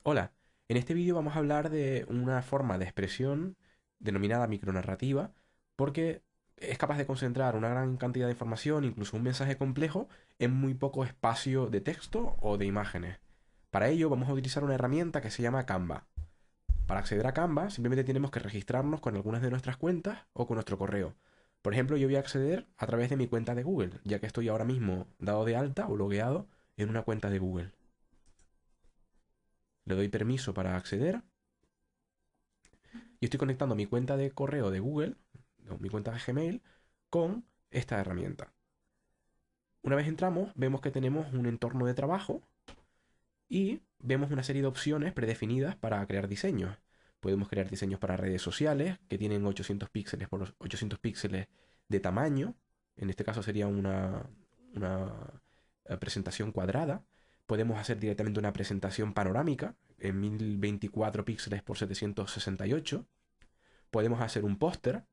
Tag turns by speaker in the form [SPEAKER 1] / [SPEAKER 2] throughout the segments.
[SPEAKER 1] Hola, en este vídeo vamos a hablar de una forma de expresión denominada micronarrativa, porque es capaz de concentrar una gran cantidad de información, incluso un mensaje complejo, en muy poco espacio de texto o de imágenes. Para ello vamos a utilizar una herramienta que se llama Canva. Para acceder a Canva simplemente tenemos que registrarnos con algunas de nuestras cuentas o con nuestro correo. Por ejemplo, yo voy a acceder a través de mi cuenta de Google, ya que estoy ahora mismo dado de alta o logueado en una cuenta de Google. Le doy permiso para acceder y estoy conectando mi cuenta de correo de Google, o mi cuenta de Gmail, con esta herramienta. Una vez entramos, vemos que tenemos un entorno de trabajo y vemos una serie de opciones predefinidas para crear diseños. Podemos crear diseños para redes sociales que tienen 800 píxeles por 800 píxeles de tamaño. En este caso sería una presentación cuadrada. Podemos hacer directamente una presentación panorámica en 1024 píxeles por 768. Podemos hacer un póster,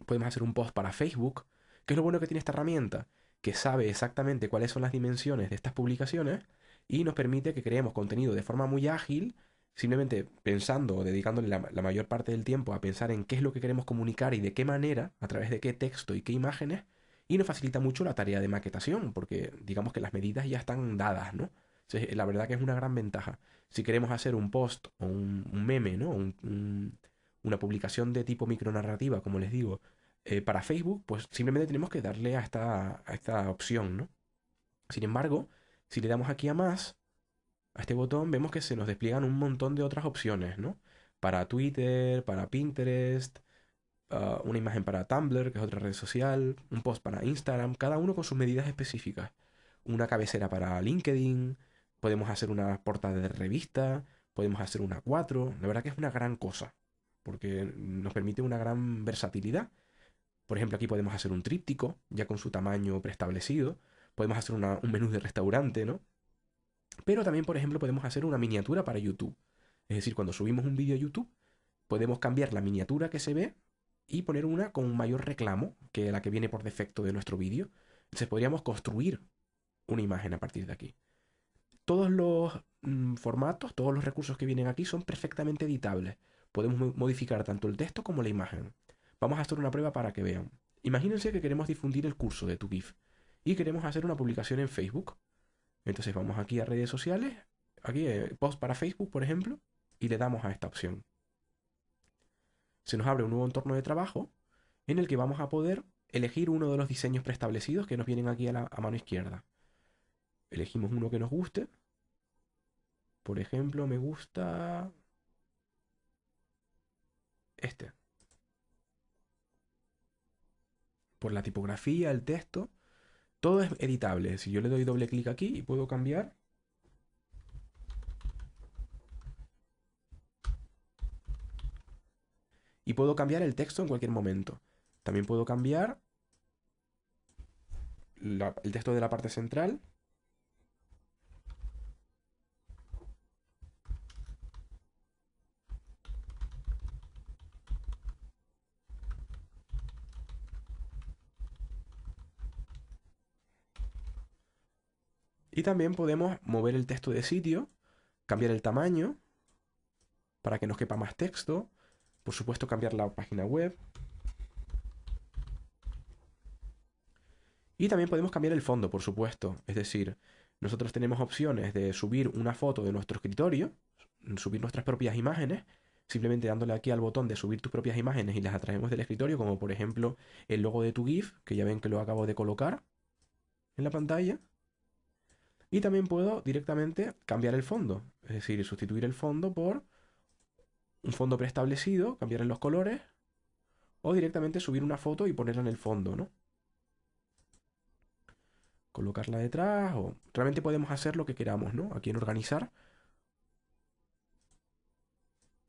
[SPEAKER 1] podemos hacer un post para Facebook. ¿Qué es lo bueno que tiene esta herramienta? Que sabe exactamente cuáles son las dimensiones de estas publicaciones y nos permite que creemos contenido de forma muy ágil, simplemente pensando o dedicándole la mayor parte del tiempo a pensar en qué es lo que queremos comunicar y de qué manera, a través de qué texto y qué imágenes, y nos facilita mucho la tarea de maquetación, porque digamos que las medidas ya están dadas, ¿no? Entonces, la verdad que es una gran ventaja. Si queremos hacer un post o un meme, ¿no? Una publicación de tipo micronarrativa, como les digo, para Facebook, pues simplemente tenemos que darle a esta opción, ¿no? Sin embargo, si le damos aquí a más, a este botón, vemos que se nos despliegan un montón de otras opciones, ¿no? Para Twitter, para Pinterest, una imagen para Tumblr, que es otra red social, un post para Instagram, cada uno con sus medidas específicas. Una cabecera para LinkedIn, podemos hacer una portada de revista, podemos hacer una 4. La verdad que es una gran cosa, porque nos permite una gran versatilidad. Por ejemplo, aquí podemos hacer un tríptico, ya con su tamaño preestablecido. Podemos hacer un menú de restaurante, ¿no? Pero también, por ejemplo, podemos hacer una miniatura para YouTube. Es decir, cuando subimos un vídeo a YouTube, podemos cambiar la miniatura que se ve y poner una con un mayor reclamo que la que viene por defecto de nuestro vídeo. Entonces podríamos construir una imagen a partir de aquí. Todos los formatos, todos los recursos que vienen aquí son perfectamente editables. Podemos modificar tanto el texto como la imagen. Vamos a hacer una prueba para que vean. Imagínense que queremos difundir el curso de TuGIF y queremos hacer una publicación en Facebook. Entonces vamos aquí a redes sociales, aquí post para Facebook, por ejemplo, y le damos a esta opción. Se nos abre un nuevo entorno de trabajo en el que vamos a poder elegir uno de los diseños preestablecidos que nos vienen aquí a mano izquierda. Elegimos uno que nos guste. Por ejemplo, me gusta este. Por la tipografía, el texto, todo es editable. Si yo le doy doble clic aquí y puedo cambiar, y puedo cambiar el texto en cualquier momento. También puedo cambiar el texto de la parte central. Y también podemos mover el texto de sitio, cambiar el tamaño para que nos quepa más texto. Por supuesto, cambiar la página web. Y también podemos cambiar el fondo, por supuesto. Es decir, nosotros tenemos opciones de subir una foto de nuestro escritorio, subir nuestras propias imágenes, simplemente dándole aquí al botón de subir tus propias imágenes y las atraemos del escritorio, como por ejemplo el logo de tu GIF, que ya ven que lo acabo de colocar en la pantalla. Y también puedo directamente cambiar el fondo, es decir, sustituir el fondo por un fondo preestablecido, cambiar los colores, o directamente subir una foto y ponerla en el fondo, ¿no? Colocarla detrás o realmente podemos hacer lo que queramos, ¿no? Aquí en organizar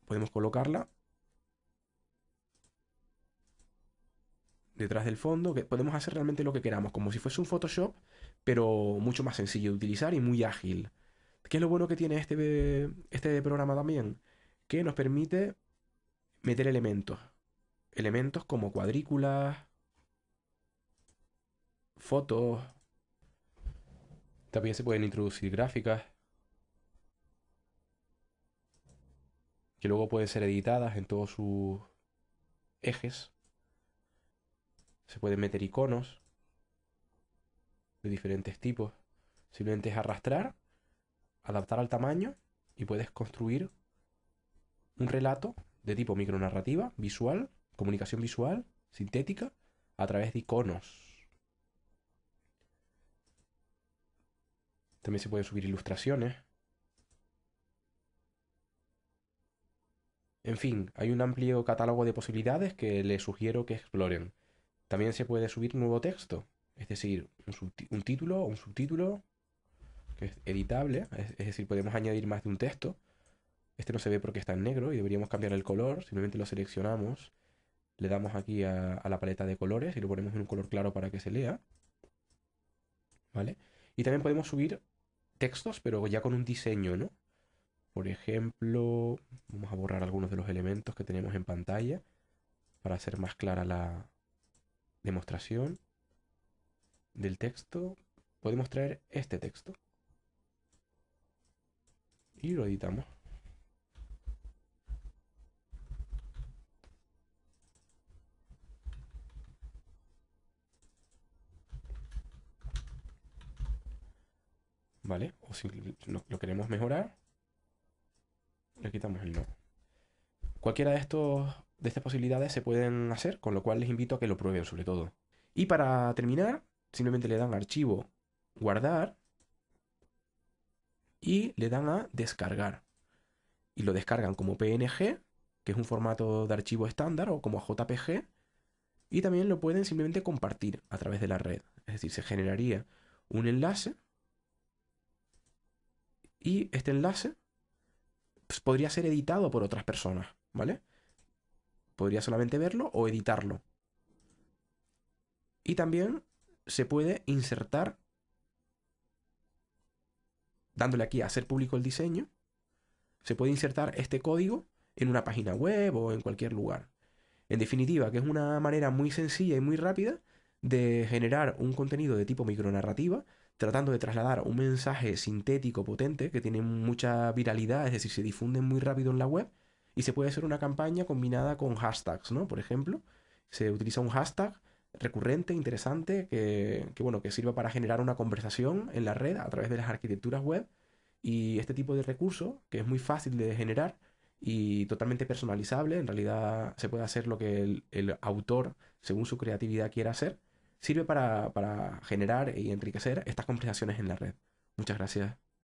[SPEAKER 1] podemos colocarla detrás del fondo, que podemos hacer realmente lo que queramos, como si fuese un Photoshop, pero mucho más sencillo de utilizar y muy ágil. ¿Qué es lo bueno que tiene este programa también? Que nos permite meter elementos. Elementos como cuadrículas, fotos, también se pueden introducir gráficas. que luego pueden ser editadas en todos sus ejes. Se pueden meter iconos de diferentes tipos. Simplemente es arrastrar, adaptar al tamaño y puedes construir un relato de tipo micronarrativa, visual, comunicación visual, sintética, a través de iconos. También se pueden subir ilustraciones. En fin, hay un amplio catálogo de posibilidades que les sugiero que exploren. También se puede subir nuevo texto, es decir, un título o un subtítulo que es editable, es decir, podemos añadir más de un texto. Este no se ve porque está en negro y deberíamos cambiar el color, simplemente lo seleccionamos, le damos aquí a la paleta de colores y lo ponemos en un color claro para que se lea, ¿vale? Y también podemos subir textos, pero ya con un diseño, ¿no? Por ejemplo, vamos a borrar algunos de los elementos que tenemos en pantalla para hacer más clara la demostración del texto. Podemos traer este texto y lo editamos. ¿Vale? O si lo queremos mejorar, le quitamos el no. Cualquiera de estas posibilidades se pueden hacer, con lo cual les invito a que lo prueben sobre todo. Y para terminar, simplemente le dan archivo, guardar y le dan a descargar. Y lo descargan como PNG, que es un formato de archivo estándar, o como JPG, y también lo pueden simplemente compartir a través de la red. Es decir, se generaría un enlace y este enlace pues, podría ser editado por otras personas, ¿vale? Podría solamente verlo o editarlo. Y también se puede insertar, dándole aquí a hacer público el diseño, se puede insertar este código en una página web o en cualquier lugar. En definitiva, que es una manera muy sencilla y muy rápida de generar un contenido de tipo micronarrativa, tratando de trasladar un mensaje sintético potente que tiene mucha viralidad, es decir, se difunde muy rápido en la web y se puede hacer una campaña combinada con hashtags, ¿no? Por ejemplo, se utiliza un hashtag recurrente, interesante, bueno, que sirva para generar una conversación en la red a través de las arquitecturas web y este tipo de recurso, que es muy fácil de generar, y totalmente personalizable. En realidad se puede hacer lo que el autor, según su creatividad, quiera hacer. Sirve para generar y enriquecer estas conversaciones en la red. Muchas gracias.